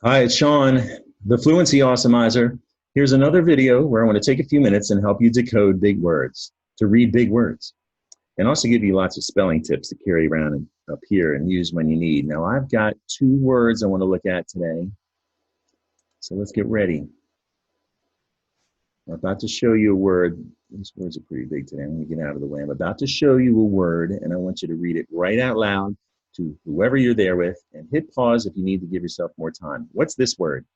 Hi, it's Sean, the Fluency Awesomeizer. Here's another video where I want to take a few minutes and help you decode big words, to read big words, and also give you lots of spelling tips to carry around and up here and use when you need. Now, I've got two words I want to look at today, so let's get ready. I'm about to show you a word. These words are pretty big today. I'm going to get out of the way. I'm about to show you a word, and I want you to read it right out loud to whoever you're there with, and hit pause if you need to give yourself more time. What's this word?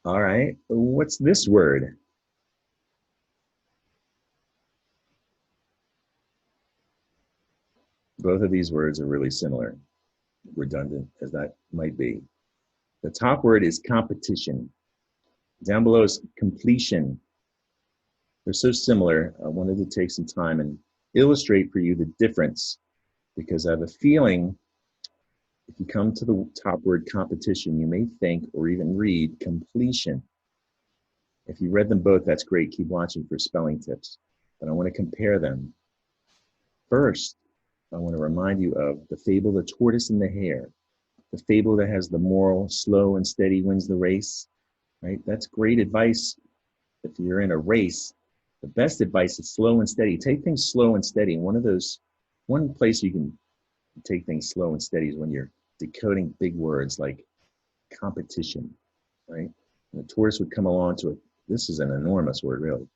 All right. What's this word? Both of these words are really similar, redundant as that might be. The top word is competition. Down below is completion. They're so similar. I wanted to take some time and illustrate for you the difference because I have a feeling if you come to the top word competition, you may think or even read completion. If you read them both, that's great. Keep watching for spelling tips. But I want to compare them. First, I want to remind you of the fable, The Tortoise and the Hare. The fable that has the moral, slow and steady wins the race, right? That's great advice if you're in a race. The best advice is slow and steady. Take things slow and steady. One place you can take things slow and steady is when you're decoding big words like competition, right? And the tortoise would come along to it. This is an enormous word, really.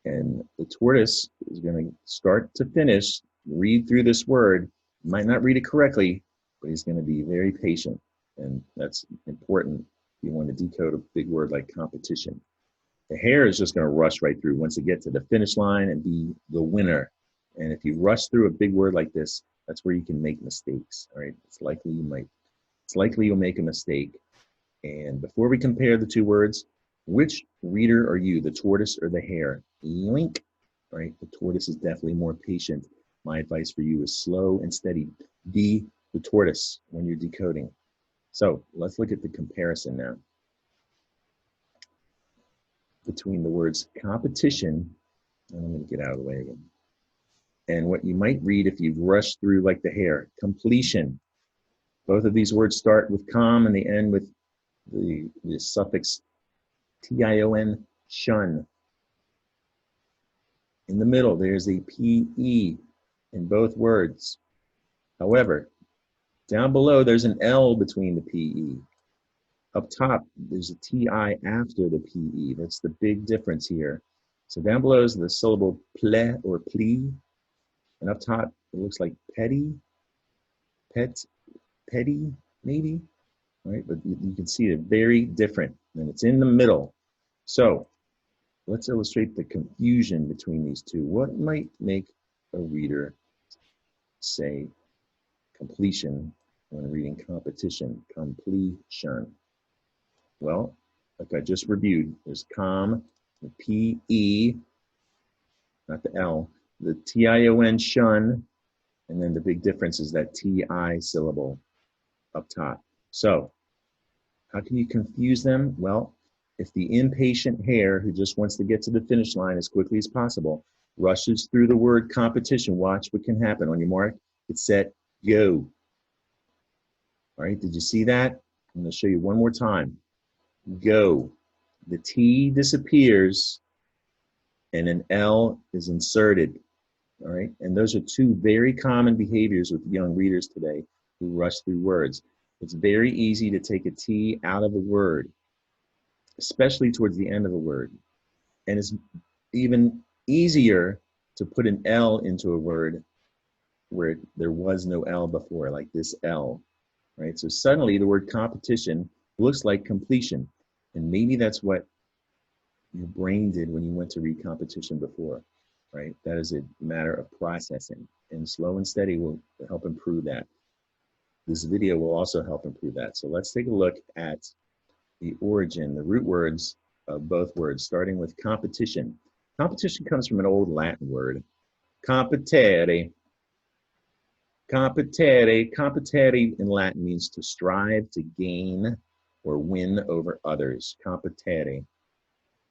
And the tortoise is going to start to finish, read through this word. You might not read it correctly, but he's going to be very patient. And that's important if you want to decode a big word like competition. The hare is just going to rush right through once it gets to the finish line and be the winner. And if you rush through a big word like this, that's where you can make mistakes. All right. It's likely you'll make a mistake. And before we compare the two words, which reader are you, the tortoise or the hare? Link, right? The tortoise is definitely more patient. My advice for you is slow and steady. Be the tortoise when you're decoding. So let's look at the comparison now between the words competition, and I'm going to get out of the way again, and what you might read if you've rushed through like the hare, completion. Both of these words start with com and they end with the suffix tion, shun. In the middle, there's a pe in both words. However, down below, there's an L between the pe. Up top, there's a ti after the pe. That's the big difference here. So down below is the syllable ple or pli, and up top, it looks like petty, pet, petty, maybe, right? But you can see they're very different, and it's in the middle. So let's illustrate the confusion between these two. What might make a reader say completion when reading competition? Completion. Well, like I just reviewed, there's com, the P-E, not the L, the T-I-O-N, shun, and then the big difference is that T-I syllable up top. So how can you confuse them? Well, if the impatient hare who just wants to get to the finish line as quickly as possible rushes through the word competition, watch what can happen. On your mark, get set, go. All right, did you see that? I'm going to show you one more time. Go. The T disappears and an L is inserted. All right, and those are two very common behaviors with young readers today who rush through words. It's very easy to take a T out of a word, especially towards the end of a word. And it's even easier to put an L into a word where there was no L before, like this L, right? So suddenly the word competition looks like completion. And maybe that's what your brain did when you went to read competition before, right? That is a matter of processing, and slow and steady will help improve that. This video will also help improve that. So let's take a look at the origin, the root words of both words, starting with competition. Competition comes from an old Latin word, competere. Competere, competere in Latin means to strive, to gain, or win over others. Competere.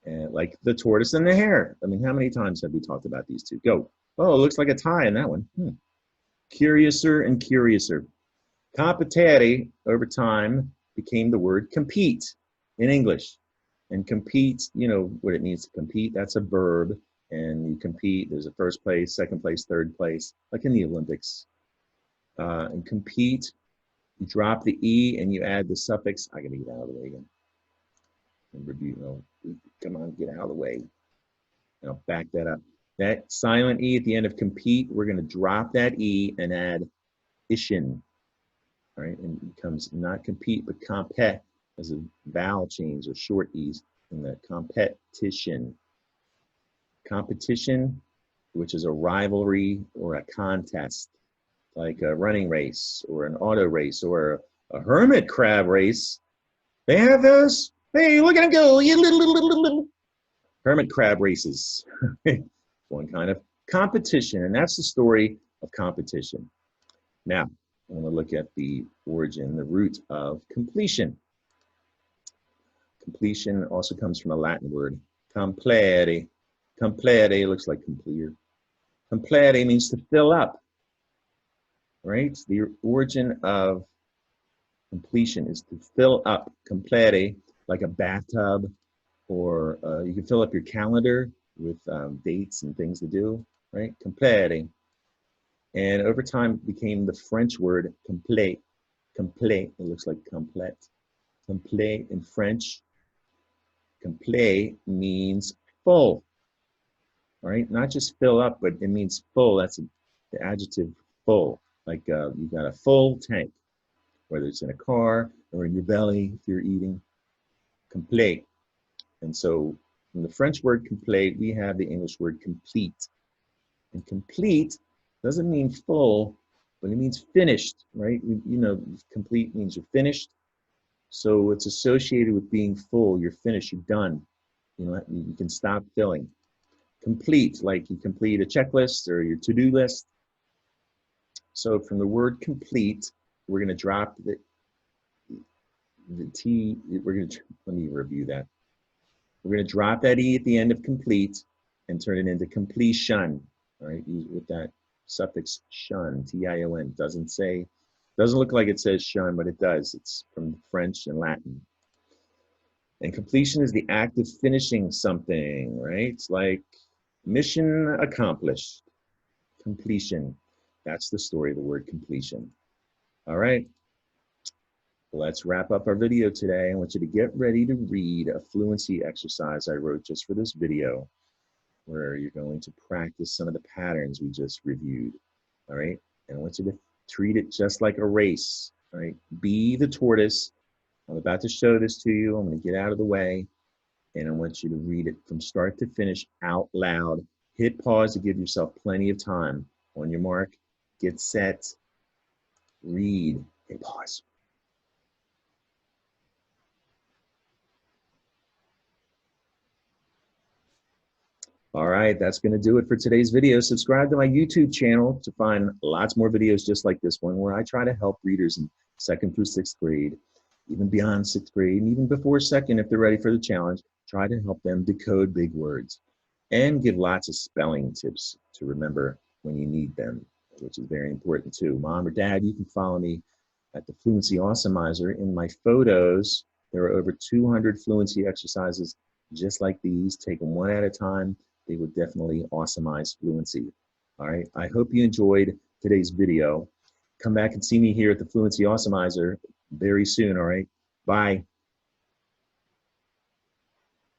And like the tortoise and the hare. I mean, how many times have we talked about these two? Go. Oh, it looks like a tie in that one. Curiouser and curiouser. Competere, over time, became the word compete in English. And compete, you know what it means to compete. That's a verb. And you compete, there's a first place, second place, third place, like in the Olympics. And compete, you drop the E and you add the suffix. I gotta get out of the way again. And review, come on, get out of the way. And I'll back that up. That silent E at the end of compete, we're gonna drop that E and add ishin. All right, and it becomes not compete, but compet as a vowel change or short E's in the competition. Competition, which is a rivalry or a contest, like a running race or an auto race or a hermit crab race. They have those. Hey, look at them go. You little. Hermit crab races. One kind of competition, and that's the story of competition. Now, I want to look at the origin, the root of completion. Completion also comes from a Latin word, complere. Complere looks like complete. Complere means to fill up, right? The origin of completion is to fill up. Complere, like a bathtub, or you can fill up your calendar with dates and things to do, right? Complere. And over time it became the French word complet. Complet, it looks like complet. Complet in French. Complet means full. All right, not just fill up, but it means full. That's the adjective full. Like you've got a full tank, whether it's in a car or in your belly if you're eating. Complet. And so from the French word complet, we have the English word complete. And complete doesn't mean full, but it means finished, right? You know, complete means you're finished. So it's associated with being full. You're finished, you're done. You know, you can stop filling. Complete, like you complete a checklist or your to-do list. So from the word complete, we're going to drop the T. Let me review that. We're going to drop that E at the end of complete and turn it into completion. All right, with that suffix shun, T-I-O-N. Doesn't look like it says shun, but it does. It's from French and Latin. And completion is the act of finishing something, right? It's like mission accomplished. Completion. That's the story of the word completion. All right. Let's wrap up our video today. I want you to get ready to read a fluency exercise I wrote just for this video, where you're going to practice some of the patterns we just reviewed. All right. And I want you to treat it just like a race. All right. Be the tortoise. I'm about to show this to you. I'm going to get out of the way, and I want you to read it from start to finish out loud. Hit pause to give yourself plenty of time. On your mark, get set, read, hit pause. All right, that's going to do it for today's video. Subscribe to my YouTube channel to find lots more videos just like this one, where I try to help readers in 2nd through 6th grade, even beyond 6th grade, and even before 2nd if they're ready for the challenge. Try to help them decode big words and give lots of spelling tips to remember when you need them, which is very important too. Mom or Dad, you can follow me at the Fluency Awesomeizer. In my photos, there are over 200 fluency exercises just like these. Take them one at a time. They would definitely awesomize fluency. All right, I hope you enjoyed today's video. Come back and see me here at the Fluency Awesomeizer very soon, all right? Bye.